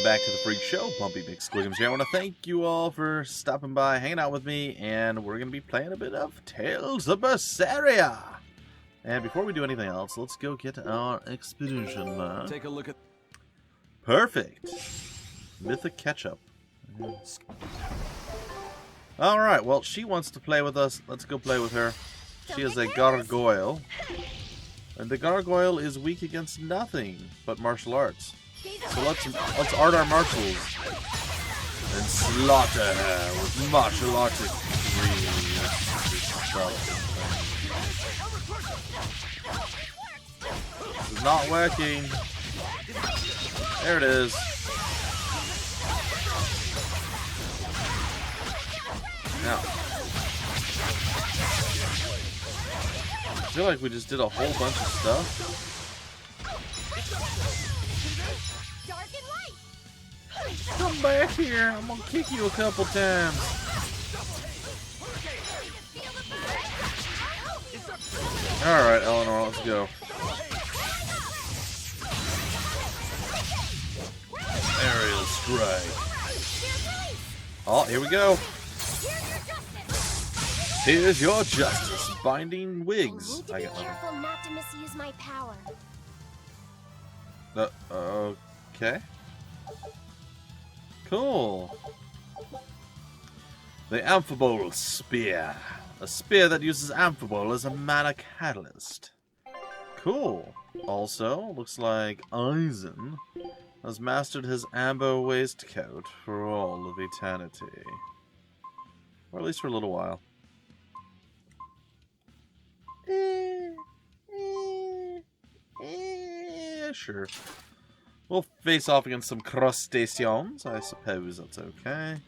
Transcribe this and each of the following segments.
back to the Phreak Show. Bumpy McSquigums here. I want to thank you all for stopping by, hanging out with me, and we're going to be playing a bit of Tales of Berseria. And before we do anything else, let's go get our expedition map. Take a look at... Perfect. Mythic Ketchup. Alright, well, she wants to play with us. Let's go play with her. She is a gargoyle. And the gargoyle is weak against nothing but martial arts. So let's art our marshals and slaughter her with martial arts. This is not working. There it is. Now, I feel like we just did a whole bunch of stuff. Come back here. I'm gonna kick you a couple times. Alright, Eleanor, let's go. Aerial strike. Oh, here we go. Here's your justice. Binding wigs. I need to be careful not to misuse my power. Okay. Cool. The Amphibole Spear. A spear that uses Amphibole as a mana catalyst. Cool. Also, looks like Eisen has mastered his amber waistcoat for all of eternity. Or at least for a little while. Sure. We'll face off against some crustaceans. I suppose that's okay.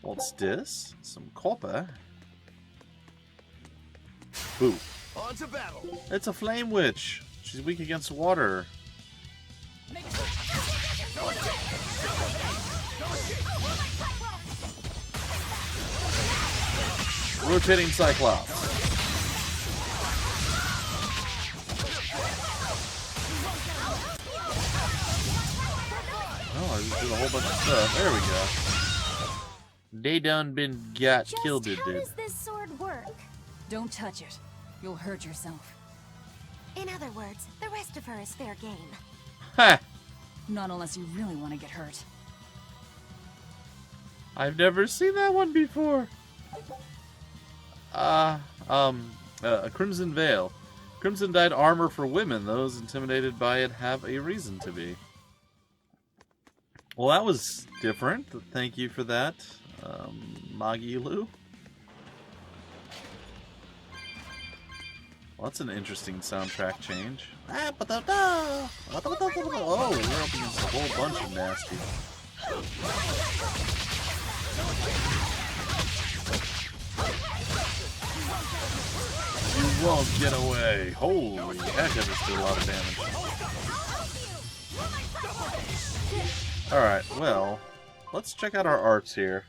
What's this? Some copper. Boo. On to battle. It's a flame witch. She's weak against water. Rotating Cyclops. Oh, I just did a whole bunch of stuff. There we go. They done been killed. How does this sword work? Don't touch it. You'll hurt yourself. In other words, the rest of her is fair game. Ha! Not unless you really want to get hurt. I've never seen that one before. A Crimson Veil. Crimson dyed armor for women. Those intimidated by it have a reason to be. Well, that was different. Thank you for that, Magilu. Well, that's an interesting soundtrack change. Oh, we're up against a whole bunch of nasty. You won't get away. Holy heck, that just did a lot of damage. Alright, well, let's check out our arts here.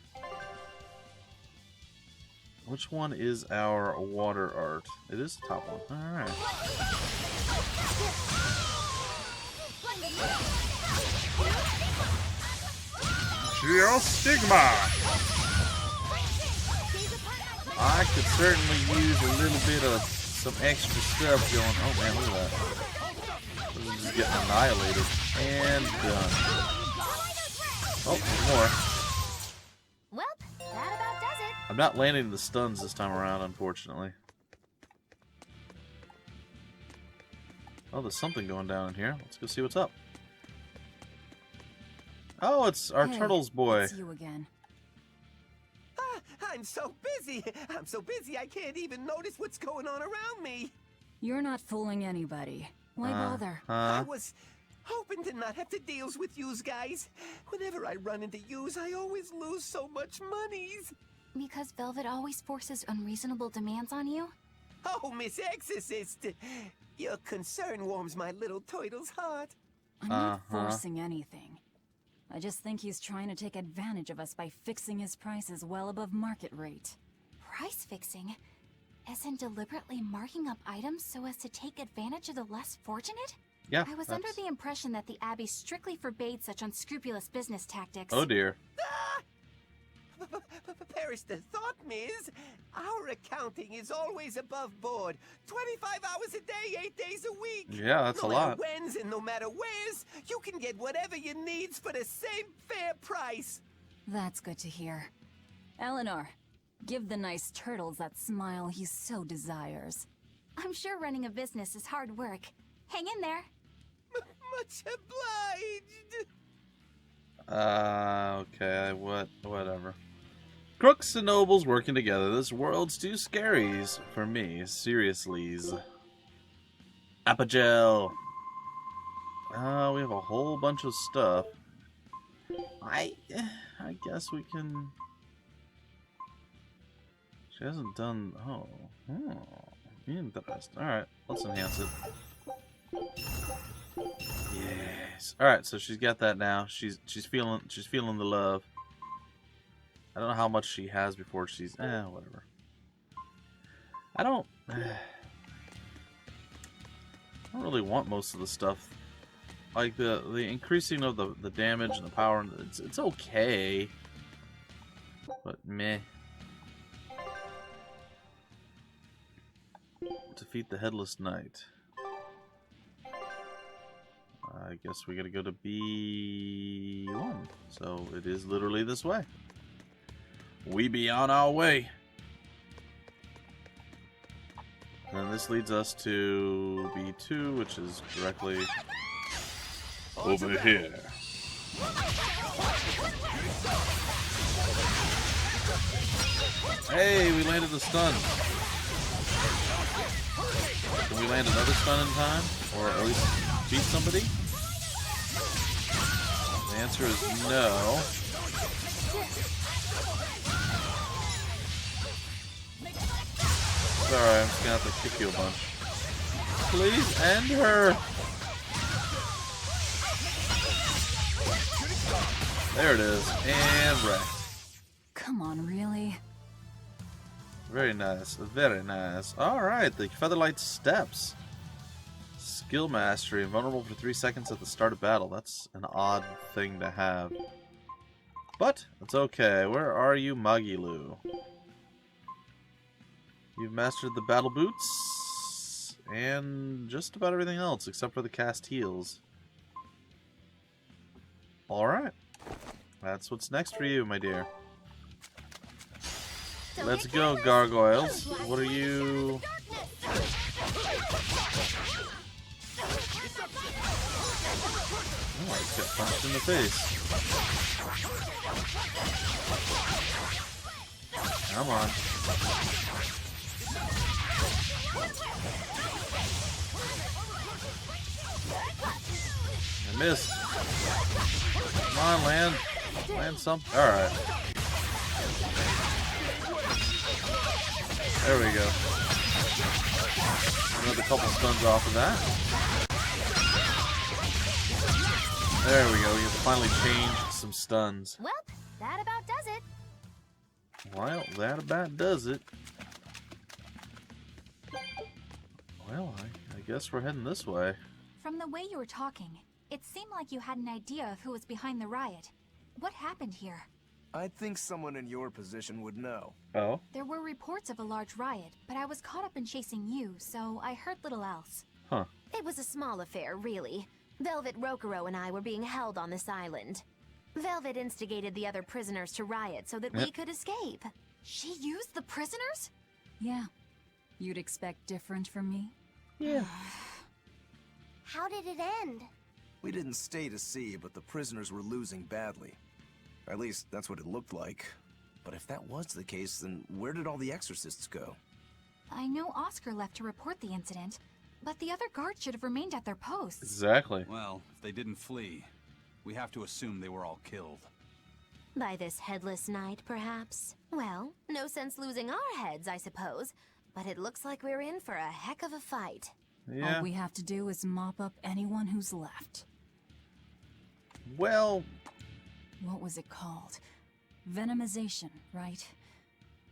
Which one is our water art? It is the top one. Alright. Geostigma! I could certainly use a little bit of some extra stuff going. Oh man, look at that. This is just getting annihilated. And done. Oh, there's more. Well, that about does it. I'm not landing the stuns this time around, unfortunately. Oh, there's something going down in here. Let's go see what's up. Oh, it's our Turtles boy. It's you again. I'm so busy. I'm so busy I can't even notice what's going on around me. You're not fooling anybody. Why bother? I was hoping to not have to deal with yous guys. Whenever I run into yous, I always lose so much monies. Because Velvet always forces unreasonable demands on you? Oh, Miss Exorcist, your concern warms my little turtle's heart. I'm not forcing anything. I just think he's trying to take advantage of us by fixing his prices well above market rate. Price fixing? As in deliberately marking up items so as to take advantage of the less fortunate? Yeah. I was under the impression that the Abbey strictly forbade such unscrupulous business tactics. Oh dear. Perish the thought, Miss. Our accounting is always above board. 25 hours a day, 8 days a week. Yeah, that's a lot. No matter when's and no matter where's, you can get whatever you needs for the same fair price. That's good to hear. Eleanor, give the nice turtles that smile he so desires. I'm sure running a business is hard work. Hang in there. Much obliged. Okay, whatever. Crooks and nobles working together. This world's too scaries for me. Seriously's. Apogel. We have a whole bunch of stuff. I guess we can. She hasn't done. Oh, interesting. All right, let's enhance it. Yes. All right, so she's got that now. She's feeling the love. I don't know how much she has before she's whatever. I don't really want most of the stuff. Like the increasing of the damage and the power, it's okay. But meh. Defeat the Headless Knight. I guess we gotta go to B1. So it is literally this way. We be on our way. And then this leads us to B2, which is directly over here. Hey, we landed the stun. Can we land another stun in time? Or at least beat somebody? The answer is no. Sorry, I'm just gonna have to kick you a bunch. Please end her! There it is. And wrecked. Come on, really? Very nice. Very nice. Alright, the Featherlight Steps. Skill Mastery. Invulnerable for 3 seconds at the start of battle. That's an odd thing to have. But, it's okay. Where are you, Magilu? You've mastered the battle boots and just about everything else except for the cast heals. Alright. That's what's next for you, my dear. Let's go, gargoyles. What are you? Oh, I just got punched in the face. Come on. I missed. Come on, land. Land something. Alright. There we go. Another couple stuns off of that. There we go. We have finally changed some stuns. Well, that about does it. Well, that about does it. Well, I guess we're heading this way. From the way you were talking, it seemed like you had an idea of who was behind the riot. What happened here? I think someone in your position would know. Oh? There were reports of a large riot, but I was caught up in chasing you, so I heard little else. Huh. It was a small affair, really. Velvet Rokuro and I were being held on this island. Velvet instigated the other prisoners to riot so that we could escape. She used the prisoners? Yeah. You'd expect different from me? Yeah. How did it end? We didn't stay to see, but the prisoners were losing badly. At least, that's what it looked like. But if that was the case, then where did all the exorcists go? I know Oscar left to report the incident, but the other guards should have remained at their posts. Exactly. Well, if they didn't flee, we have to assume they were all killed. By this Headless Knight, perhaps? Well, no sense losing our heads, I suppose. But it looks like we're in for a heck of a fight. Yeah. All we have to do is mop up anyone who's left. Well, What was it called? Venomization, right?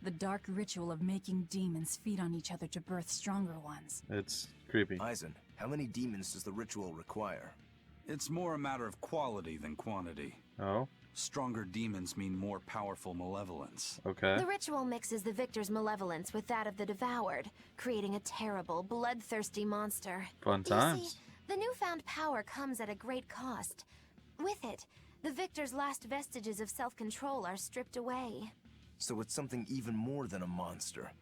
The dark ritual of making demons feed on each other to birth stronger ones. it's Creepy. Eisen, how many demons does the ritual require? It's more a matter of quality than quantity. Oh, Stronger demons mean more powerful malevolence. okay. The ritual mixes the victor's malevolence with that of the devoured, creating a terrible, bloodthirsty monster. Fun You times. see, the newfound power comes at a great cost. With it, the victor's last vestiges of self-control are stripped away. So it's something even more than a monster.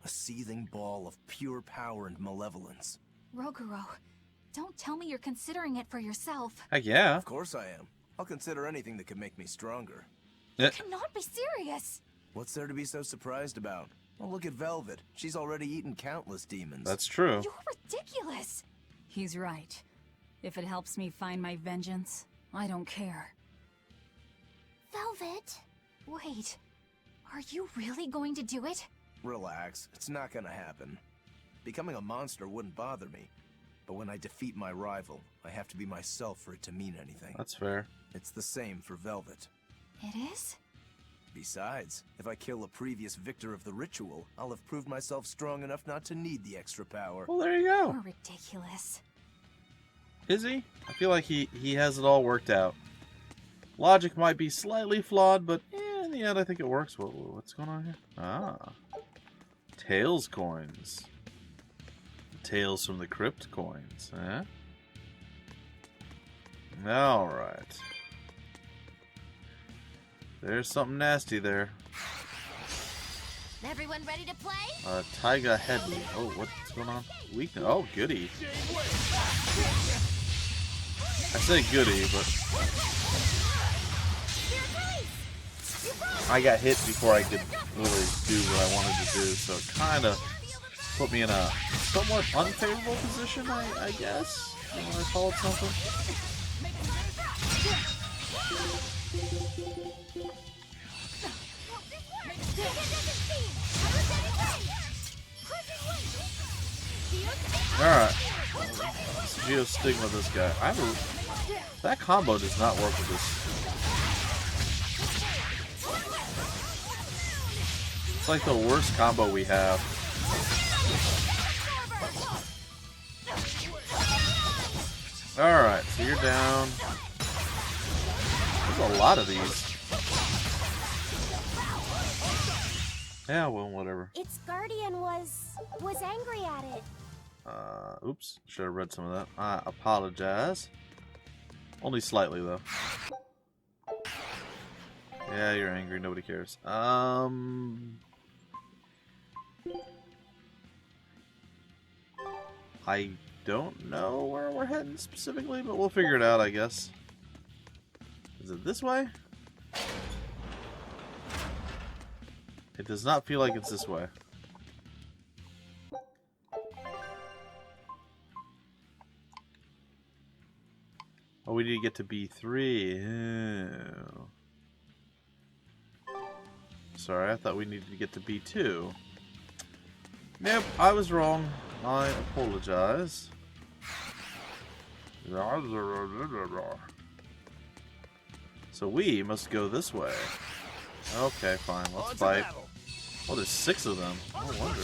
A seething ball of pure power and malevolence. Roguro, don't tell me you're considering it for yourself. Heck yeah. Of course I am. I'll consider anything that could make me stronger. You cannot be serious. What's there to be so surprised about? Well, look at Velvet. She's already eaten countless demons. That's true. You're ridiculous. He's right. If it helps me find my vengeance, I don't care. Velvet? Wait, are you really going to do it? Relax. It's not gonna happen. Becoming a monster wouldn't bother me. But when I defeat my rival, I have to be myself for it to mean anything. That's fair. It's the same for Velvet. It is? Besides, if I kill a previous victor of the ritual, I'll have proved myself strong enough not to need the extra power. Well, there you go. You're ridiculous. Is he? I feel like he has it all worked out. Logic might be slightly flawed, but in the end, I think it works. What's going on here? Ah. Tales coins. Tales from the Crypt coins, eh? Alright. There's something nasty there. Everyone ready to play? Taiga Headley. Oh, what's going on? Weakness. Oh, goody. I say goody, but I got hit before I could really do what I wanted to do, so it kind of put me in a somewhat unfavorable position, I guess. You want to call it something? Alright. Geostigma this guy. That combo does not work with this. It's like the worst combo we have. Alright, so you're down. There's a lot of these. Yeah, well, whatever. Its guardian was angry at it. Oops. Should have read some of that. I apologize. Only slightly, though. Yeah, you're angry. Nobody cares. I don't know where we're heading specifically, but we'll figure it out, I guess. Is it this way? It does not feel like it's this way. Oh, we need to get to B3. Ew. Sorry, I thought we needed to get to B2. Nope, I was wrong. I apologize. So we must go this way. Okay, fine, let's fight. Oh, there's 6 of them. No wonder.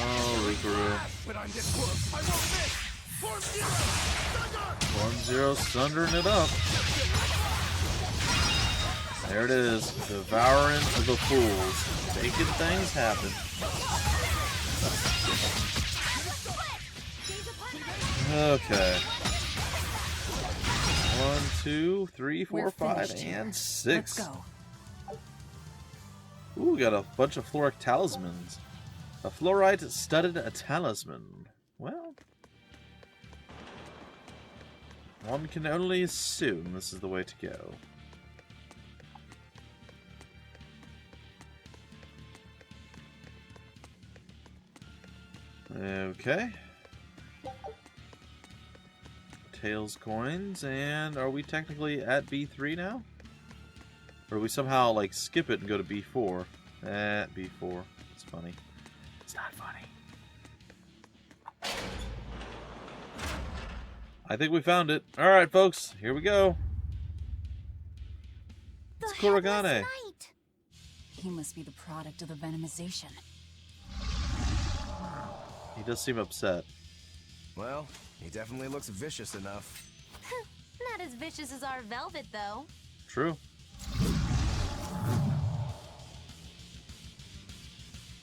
Oh, Rikuru. 1-0 thundering it up. There it is. Devouring of the fools. Making things happen. Okay. 1, 2, 3, 4, We're 5, finished here. and 6. Let's go. Ooh, we got a bunch of fluoric talismans. A fluorite studded a talisman. Well, one can only assume this is the way to go. Okay. Tails coins, and are we technically at B3 now? Or do we somehow like skip it and go to B4? B4. It's funny. It's not funny. I think we found it. Alright, folks, here we go. It's Kurogane. He must be the product of the venomization. He does seem upset. Well, he definitely looks vicious enough. Not as vicious as our Velvet, though. True.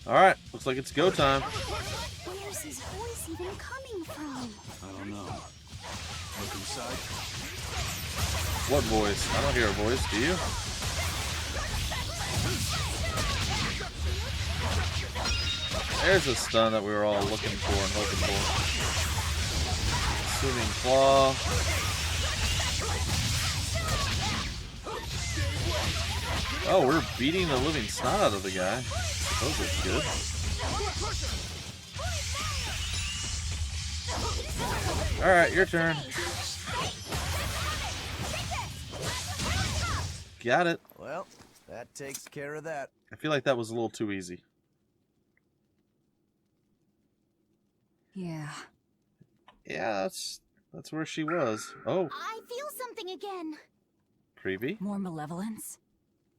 Alright, looks like it's go time. Where's his voice even coming from? I don't know. Look inside. What voice? I don't hear a voice, do you? There's a stun that we were all looking for and hoping for. Swimming claw. Oh, we're beating the living snot out of the guy. Those look good. Alright, your turn. Got it. Well, that takes care of that. I feel like that was a little too easy. Yeah. Yeah, that's where she was. Oh, I feel something again. creepy. More malevolence?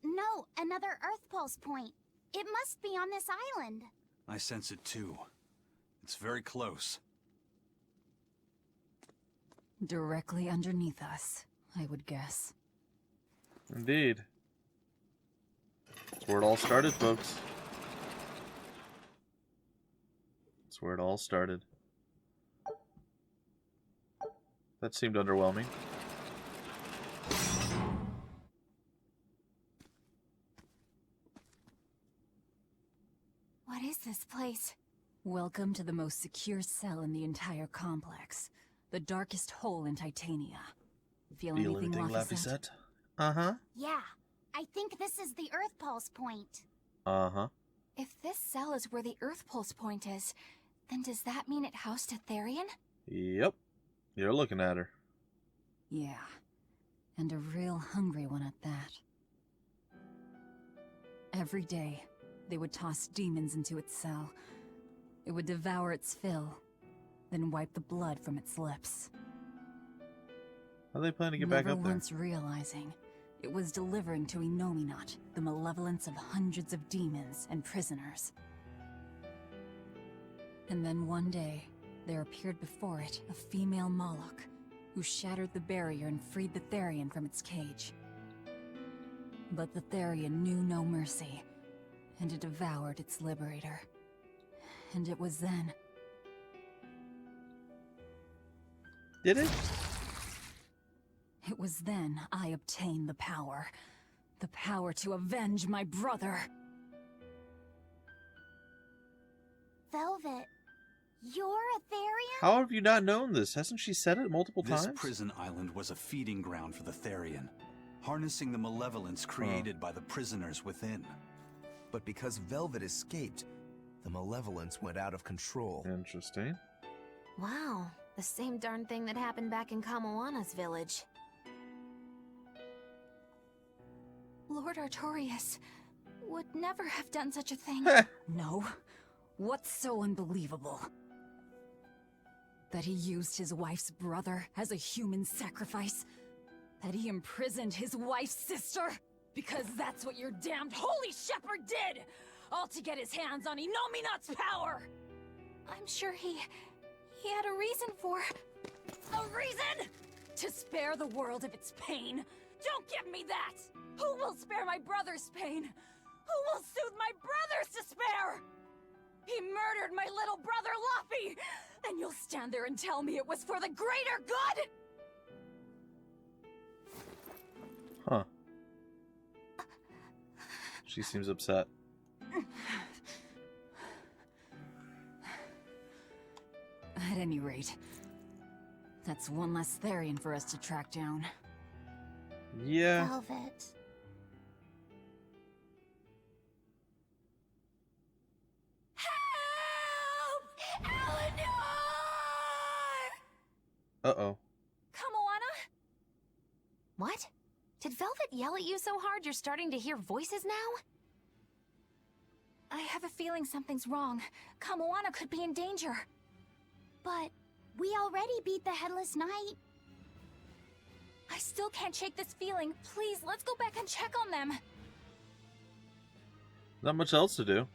No, another Earth Pulse point. It must be on this island. I sense it too. It's very close. Directly underneath us, I would guess. Indeed. That's where it all started, folks. That's where it all started. That seemed underwhelming. What is this place? Welcome to the most secure cell in the entire complex. The darkest hole in Titania. Feel anything, Laphicet? Uh-huh. Yeah, I think this is the Earth Pulse point. Uh-huh. If this cell is where the Earth Pulse point is, then does that mean it housed a Therion? Yep. You're looking at her. Yeah. And a real hungry one at that. Every day, they would toss demons into its cell. It would devour its fill, then wipe the blood from its lips. How are they planning to get back up Never there? once realizing it was delivering to Inominat the malevolence of hundreds of demons and prisoners. And then one day, there appeared before it a female Moloch, who shattered the barrier and freed the Therion from its cage. But the Therion knew no mercy, and it devoured its liberator. And it was then... Did it? It was then I obtained the power. The power to avenge my brother. Velvet, you're a Therion? How have you not known this? Hasn't she said it multiple This times? prison island was a feeding ground for the Therion, harnessing the malevolence created by the prisoners within. But because Velvet escaped, the malevolence went out of control. Interesting. Wow, the same darn thing that happened back in Kamoana's village. Lord Artorias would never have done such a thing. No? What's so unbelievable? That he used his wife's brother as a human sacrifice? That he imprisoned his wife's sister? Because that's what your damned holy shepherd did! All to get his hands on Inominat's power! I'm sure he had a reason for... A reason? To spare the world of its pain? Don't give me that! Who will spare my brother's pain? Who will soothe my brother's despair? He murdered my little brother Laffy! And you'll stand there and tell me it was for the greater good? Huh. She seems upset. At any rate, that's one less Therion for us to track down. Yeah. Velvet. Help! Eleanor! Uh-oh. Kamoana? What? Did Velvet yell at you so hard you're starting to hear voices now? I have a feeling something's wrong. Kamoana could be in danger. But we already beat the Headless Knight. I still can't shake this feeling. Please, let's go back and check on them. Not much else to do.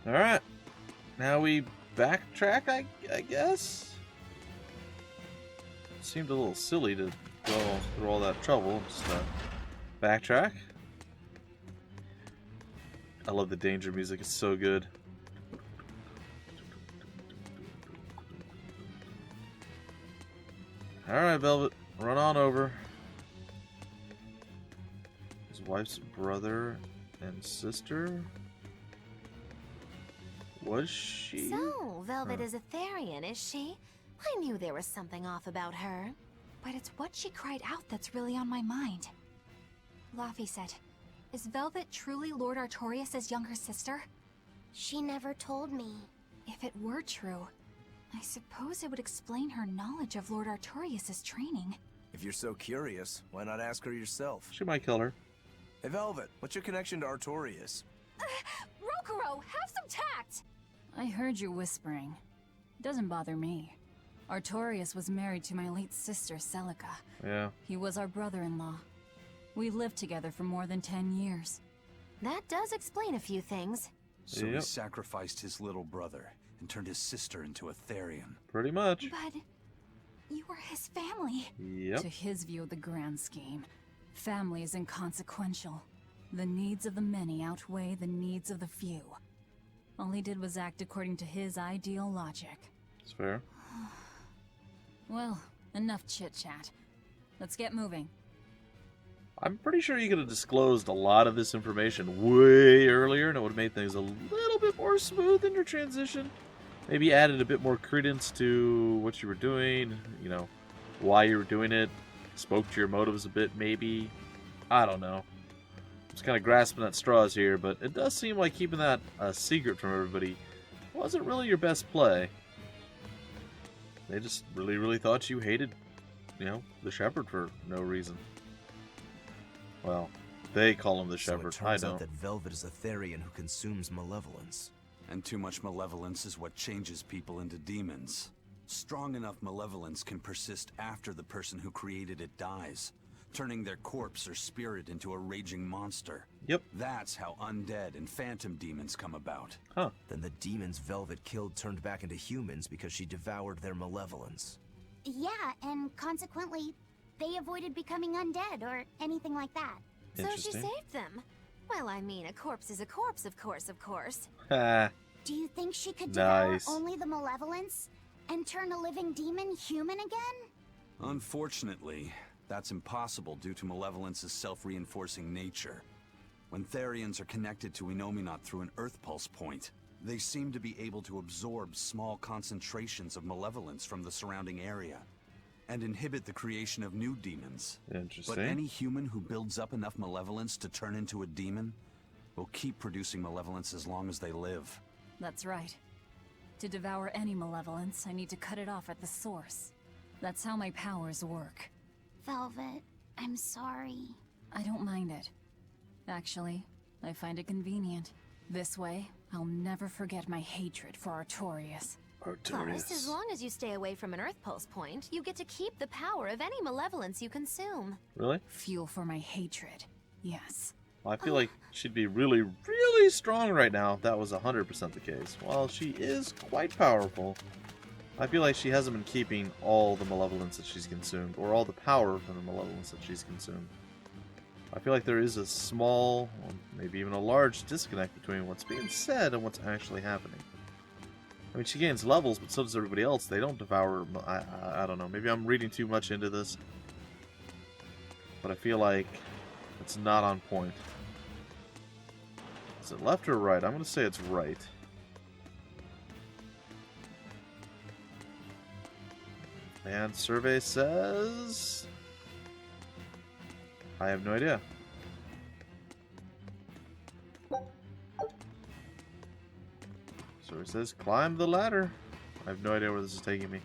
Alright. Now we backtrack, I guess? It seemed a little silly to go through all that trouble. Just backtrack. I love the danger music, it's so good. Alright, Velvet, run on over. His wife's brother and sister? Was she? So, Velvet is a Therion, is she? I knew there was something off about her. But it's what she cried out that's really on my mind. Laffy said, is Velvet truly Lord Artorias' younger sister? She never told me. If it were true, I suppose it would explain her knowledge of Lord Artorias' training. If you're so curious, why not ask her yourself? She might kill her. Hey, Velvet, what's your connection to Artorias? Rokuro, have some tact! I heard you whispering. Doesn't bother me. Artorias was married to my late sister, Celica. Yeah. He was our brother-in-law. We lived together for more than 10 years. That does explain a few things. So he Yep. sacrificed his little brother and turned his sister into a Therion. Pretty much. But you were his family. Yep. To his view of the grand scheme, family is inconsequential. The needs of the many outweigh the needs of the few. All he did was act according to his ideal logic. It's fair. Well, enough chit-chat. Let's get moving. I'm pretty sure you could have disclosed a lot of this information way earlier, and it would have made things a little bit more smooth in your transition. Maybe added a bit more credence to what you were doing, you know, why you were doing it, spoke to your motives a bit, maybe. I don't know. Just kind of grasping at straws here, but it does seem like keeping that a secret from everybody wasn't really your best play. They just really thought you hated, you know, the Shepherd for no reason. Well, they call him the Shepherd. So it turns out that Velvet is a Therion who consumes malevolence. And too much malevolence is what changes people into demons. Strong enough malevolence can persist after the person who created it dies, turning their corpse or spirit into a raging monster. Yep. That's how undead and phantom demons come about. Huh. Then the demons Velvet killed turned back into humans because she devoured their malevolence. Yeah, and consequently, they avoided becoming undead or anything like that. So she Interesting. saved them. Well, I mean, a corpse is a corpse, of course. Ha. Do you think she could devour Nice. only the malevolence and turn a living demon human again? Unfortunately, that's impossible due to malevolence's self-reinforcing nature. When Therions are connected to Enominat through an Earth Pulse point, they seem to be able to absorb small concentrations of malevolence from the surrounding area, and inhibit the creation of new demons. Interesting. But any human who builds up enough malevolence to turn into a demon will keep producing malevolence as long as they live. That's right. To devour any malevolence, I need to cut it off at the source. That's how my powers work. Velvet, I'm sorry. I don't mind it. Actually, I find it convenient. This way, I'll never forget my hatred for Artorias. Plus, as long as you stay away from an Earth Pulse point, you get to keep the power of any malevolence you consume. Really? Fuel for my hatred. Yes. Well, I feel like she'd be really strong right now if that was 100% the case. While she is quite powerful, I feel like she hasn't been keeping all the malevolence that she's consumed, or all the power from the malevolence that she's consumed. I feel like there is a small, or maybe even a large disconnect between what's being said and what's actually happening. I mean, she gains levels, but so does everybody else. They don't devour... I don't know. Maybe I'm reading too much into this. But I feel like it's not on point. Is it left or right? I'm going to say it's right. And survey says... I have no idea. So it says climb the ladder. I have no idea where this is taking me.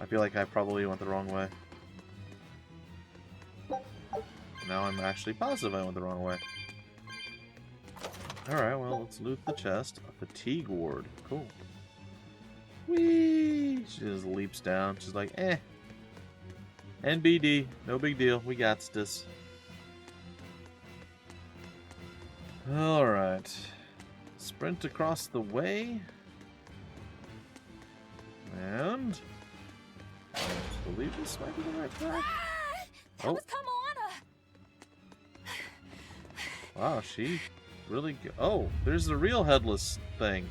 I feel like I probably went the wrong way. Now I'm actually positive I went the wrong way. Alright, well, let's loot the chest. A fatigue ward. Cool. Whee! She just leaps down. She's like, eh. NBD. No big deal. We got this. Alright. Sprint across the way. And I believe this might be the right path. That was Kamoana! Wow, she really oh, there's the real headless thing.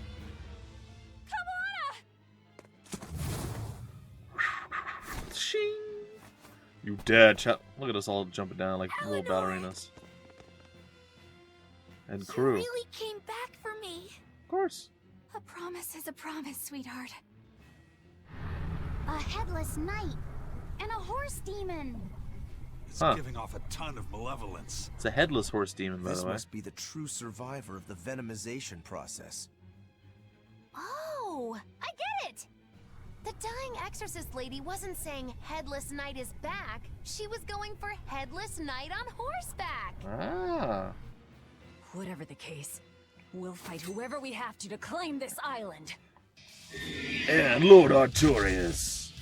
Shing! You dead, chat. Look at us all jumping down like little ballerinas. And crew. You really came back for me. Of course. A promise is a promise, sweetheart. A headless knight and a horse demon. It's Huh. giving off a ton of malevolence. It's a headless horse demon, by This the way. must be the true survivor of the venomization process. Oh, I get it! The dying exorcist lady wasn't saying Headless Knight is back. She was going for Headless Knight on horseback. Ah. Whatever the case, we'll fight whoever we have to claim this island. And Lord Artorias.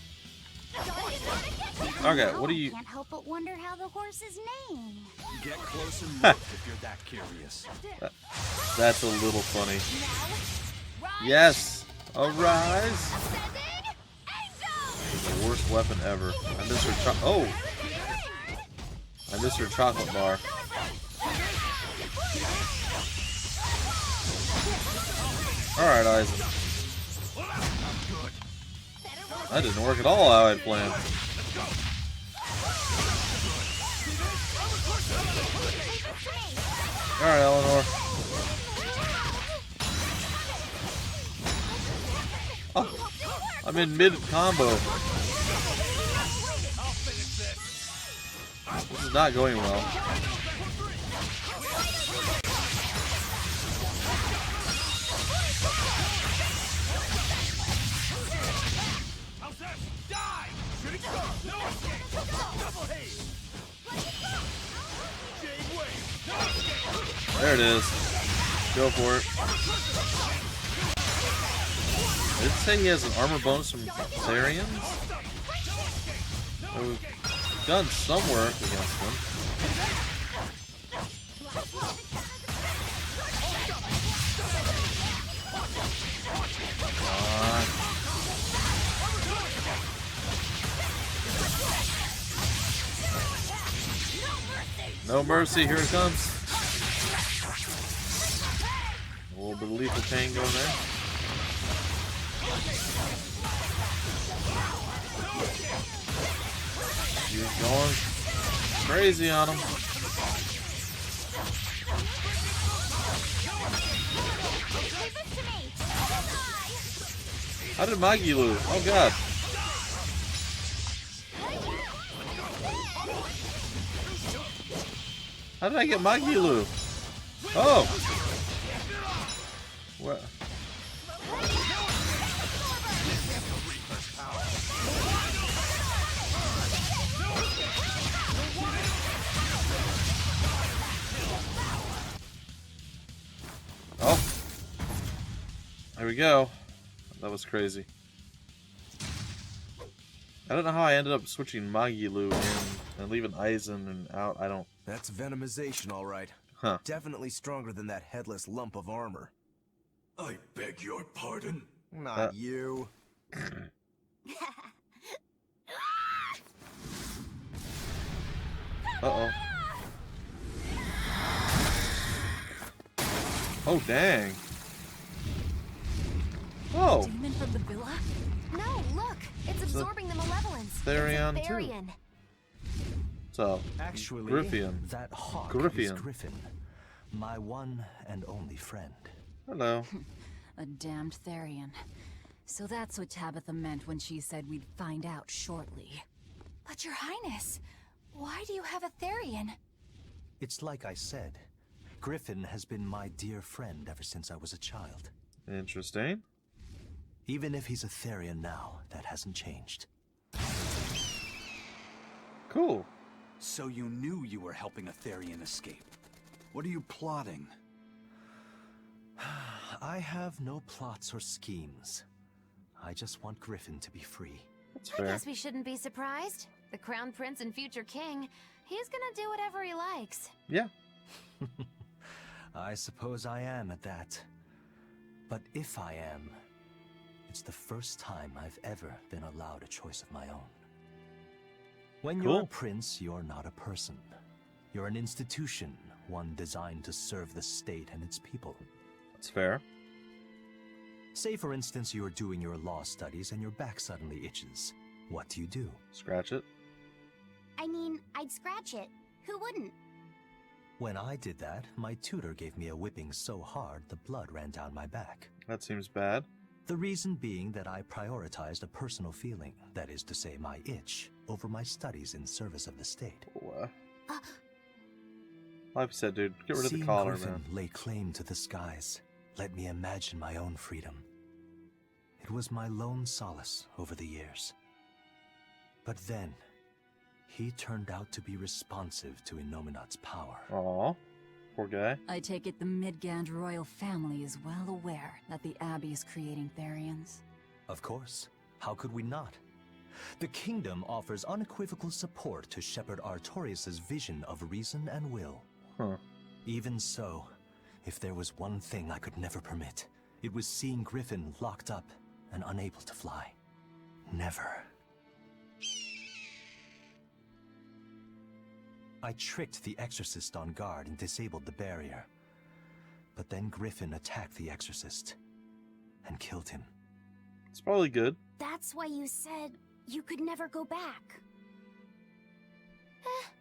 Okay, what do you... Can't help but wonder how the horse's name. Get close and look if you're that curious. That's a little funny. Yes! Arise! The worst weapon ever. I miss her oh! I miss her chocolate bar. Alright, Eisen. That didn't work at all how I'd planned. Alright, Eleanor. Oh, I'm in mid-combo. This is not going well. There it is. Go for it. Did it say he has an armor bonus from Therion? Well, we've done some work against him. No mercy, here it comes. A little bit of lethal pain going there. He's going crazy on him. How did Maggie lose? Oh god. How did I get Magilu? Oh! What? Oh! There we go. That was crazy. I don't know how I ended up switching Magilu in and leaving Eisen and out. I don't... That's venomization, all right. Huh. Definitely stronger than that headless lump of armor. I beg your pardon? Not you. Uh-oh. Oh, dang. Oh! Demon from the villa? No, look! It's absorbing the malevolence. Therion, It's a too. Therion. So, Actually, Griffion. that hawk Griffion. is Griffin, my one and only friend. Hello. A damned Therion. So that's what Tabitha meant when she said we'd find out shortly. But your highness, why do you have a Therion? It's like I said, Griffin has been my dear friend ever since I was a child. Interesting. Even if he's a Therion now, that hasn't changed. Cool. So you knew you were helping a Therion escape. What are you plotting? I have no plots or schemes. I just want Griffin to be free. That's I fair. guess we shouldn't be surprised. The Crown Prince and future King, he's gonna do whatever he likes. Yeah. I suppose I am at that. But if I am, it's the first time I've ever been allowed a choice of my own. When you're a prince, you're not a person. You're an institution, one designed to serve the state and its people. That's fair. Say, for instance, you're doing your law studies and your back suddenly itches. What do? Scratch it. I mean, I'd scratch it. Who wouldn't? When I did that, my tutor gave me a whipping so hard the blood ran down my back. That seems bad. The reason being that I prioritized a personal feeling, that is to say my itch, over my studies in service of the state. Like I said, dude, get rid of the Seeing collar, Griffin man. lay claim to the skies, let me imagine my own freedom. It was my lone solace over the years. But then, he turned out to be responsive to Innominat's power. Aw, poor guy. I take it the Midgand royal family is well aware that the Abbey is creating Therions. Of course. How could we not? The kingdom offers unequivocal support to Shepherd Artorius' vision of reason and will. Huh. Even so, if there was one thing I could never permit, it was seeing Griffin locked up and unable to fly. Never. I tricked the Exorcist on guard and disabled the barrier. But then Griffin attacked the Exorcist and killed him. It's probably good. That's why you said you could never go back.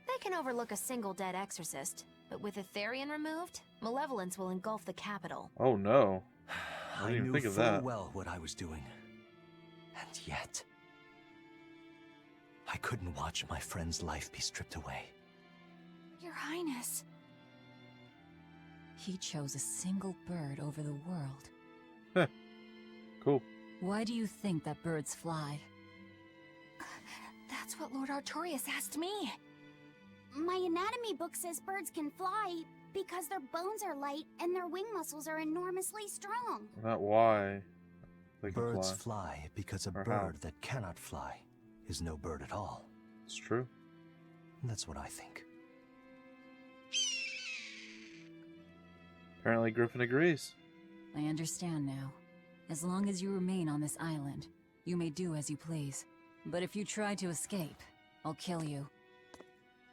They can overlook a single dead exorcist, but with a Therion removed, malevolence will engulf the capital. Oh no. I I didn't even knew think of full that. well what I was doing. And yet, I couldn't watch my friend's life be stripped away. Your Highness. He chose a single bird over the world. Heh. Cool. Why do you think that birds fly? That's what Lord Artorius asked me. My anatomy book says birds can fly because their bones are light and their wing muscles are enormously strong. Not why. They can Birds fly. fly because a Or how. bird that cannot fly is no bird at all. It's true. That's what I think. Apparently Griffin agrees. I understand now. As long as you remain on this island, you may do as you please. But if you try to escape, I'll kill you.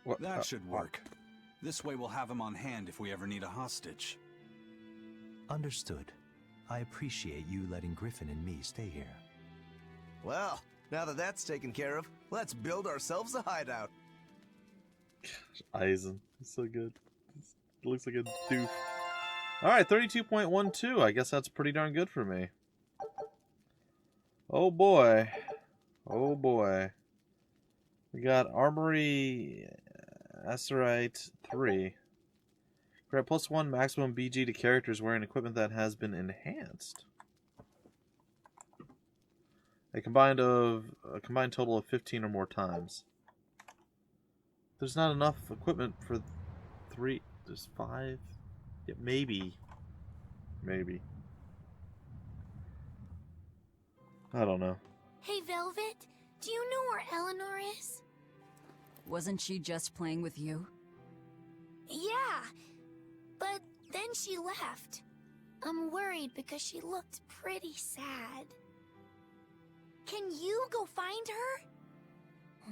What? That should work. This way we'll have him on hand if we ever need a hostage. Understood. I appreciate you letting Griffin and me stay here. Well, now that that's taken care of, let's build ourselves a hideout. Eisen. He's so good. He looks like a doof. Alright, 32.12. I guess that's pretty darn good for me. Oh boy. Oh boy. We got Armory Acerite 3. Grant +1 maximum BG to characters wearing equipment that has been enhanced. A combined total of 15 or more times. There's not enough equipment for 3. There's 5. Yeah, maybe. Maybe. I don't know. Hey, Velvet, do you know where Eleanor is? Wasn't she just playing with you? Yeah, but then she left. I'm worried because she looked pretty sad. Can you go find her?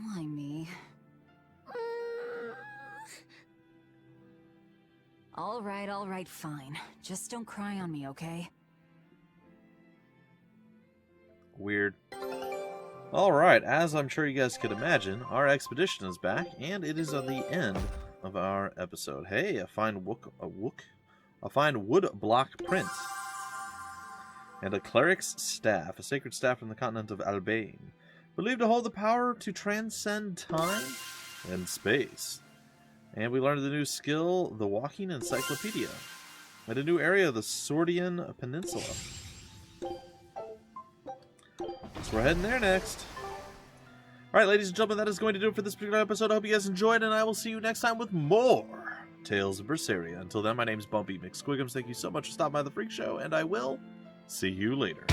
Why me? All right, fine. Just don't cry on me, okay? Weird. Alright, as I'm sure you guys could imagine, our expedition is back, and it is at the end of our episode. Hey, a fine wood block print. And a cleric's staff, a sacred staff from the continent of Albane, believed to hold the power to transcend time and space. And we learned the new skill, the Walking Encyclopedia, and a new area of the Sordian Peninsula. So we're heading there next. Alright, ladies and gentlemen, that is going to do it for this particular episode. I hope you guys enjoyed, and I will see you next time with more Tales of Berseria. Until then, my name's Bumpy McSquigums. Thank you so much for stopping by the Phreak Show, and I will see you later.